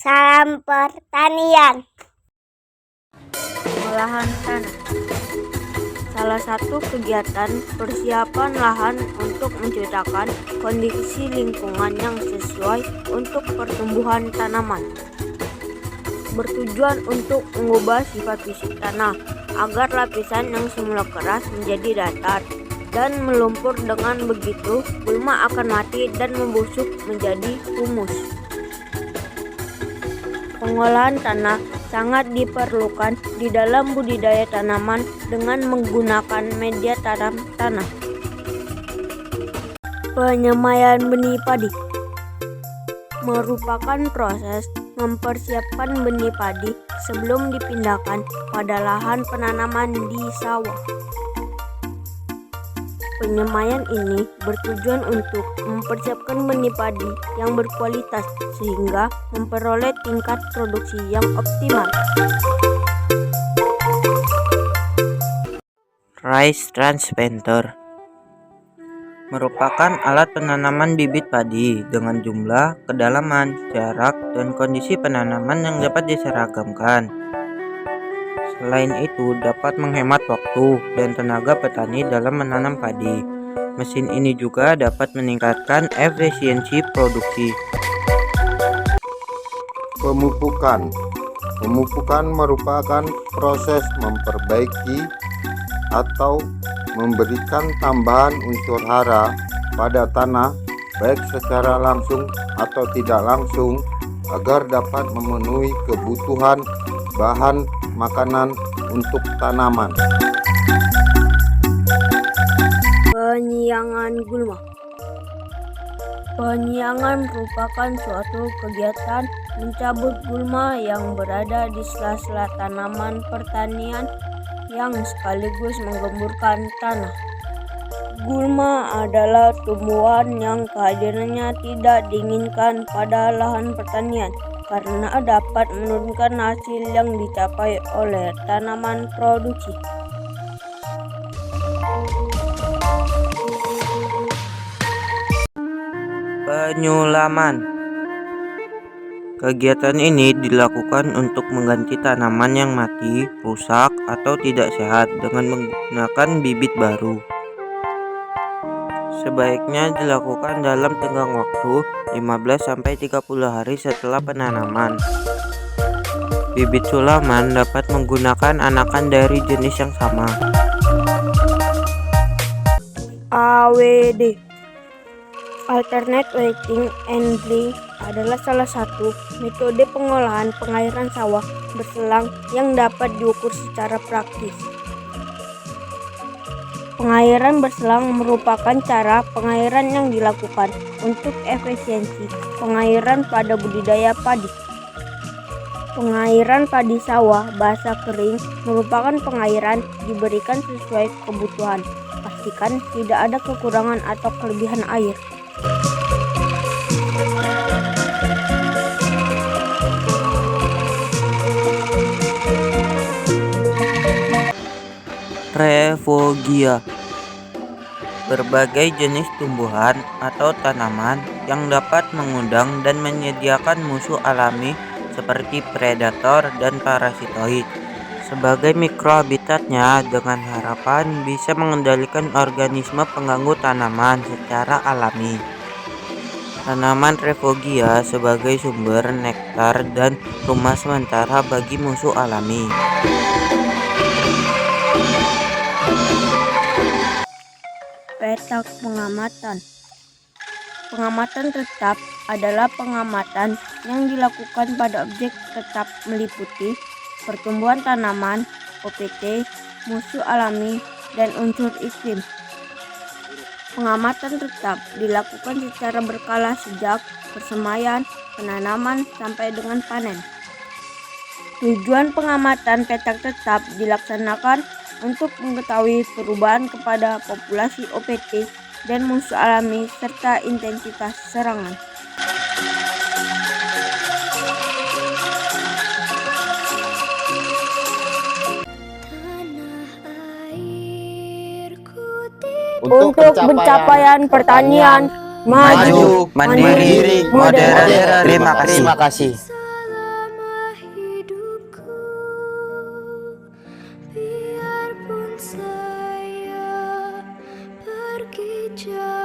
Salam pertanian. Pengolahan tanah. Salah satu kegiatan persiapan lahan untuk menciptakan kondisi lingkungan yang sesuai untuk pertumbuhan tanaman. Bertujuan untuk mengubah sifat fisik tanah agar lapisan yang semula keras menjadi datar dan melumpur. Dengan begitu, gulma akan mati dan membusuk menjadi humus. Pengolahan tanah sangat diperlukan di dalam budidaya tanaman dengan menggunakan media tanam tanah. Penyemaian benih padi merupakan proses mempersiapkan benih padi sebelum dipindahkan pada lahan penanaman di sawah. Penyemaian ini bertujuan untuk mempersiapkan benih padi yang berkualitas sehingga memperoleh tingkat produksi yang optimal. Rice transplanter merupakan alat penanaman bibit padi dengan jumlah, kedalaman, jarak, dan kondisi penanaman yang dapat diseragamkan. Selain itu, dapat menghemat waktu dan tenaga petani dalam menanam padi. Mesin ini juga dapat meningkatkan efisiensi produksi. Pemupukan merupakan proses memperbaiki atau memberikan tambahan unsur hara pada tanah, baik secara langsung atau tidak langsung, agar dapat memenuhi kebutuhan bahan makanan untuk tanaman. Penyiangan gulma. Penyiangan merupakan suatu kegiatan mencabut gulma yang berada di sela-sela tanaman pertanian yang sekaligus menggemburkan tanah. Gulma adalah tumbuhan yang kehadirannya tidak diinginkan pada lahan pertanian karena dapat menurunkan hasil yang dicapai oleh tanaman produksi. Penyulaman. Kegiatan ini dilakukan untuk mengganti tanaman yang mati, rusak, atau tidak sehat dengan menggunakan bibit baru. Sebaiknya dilakukan dalam tenggang waktu 15-30 hari setelah penanaman. Bibit sulaman dapat menggunakan anakan dari jenis yang sama. AWD Alternate Wetting and Drying adalah salah satu metode pengolahan pengairan sawah berselang yang dapat diukur secara praktis. Pengairan berselang merupakan cara pengairan yang dilakukan untuk efisiensi pengairan pada budidaya padi. Pengairan padi sawah basah kering merupakan pengairan diberikan sesuai kebutuhan. Pastikan tidak ada kekurangan atau kelebihan air. Refogia. Berbagai jenis tumbuhan atau tanaman yang dapat mengundang dan menyediakan musuh alami seperti predator dan parasitoid sebagai mikrohabitatnya dengan harapan bisa mengendalikan organisme pengganggu tanaman secara alami. Tanaman refogia sebagai sumber nektar dan rumah sementara bagi musuh alami. Petak pengamatan. Pengamatan tetap adalah pengamatan yang dilakukan pada objek tetap meliputi pertumbuhan tanaman, OPT, musuh alami, dan unsur iklim. Pengamatan tetap dilakukan secara berkala sejak persemaian, penanaman, sampai dengan panen. Tujuan pengamatan petak tetap dilaksanakan untuk mengetahui perubahan kepada populasi OPT dan musuh alami serta intensitas serangan. Untuk pencapaian pertanian maju, mandiri, modern. Terima kasih. saja.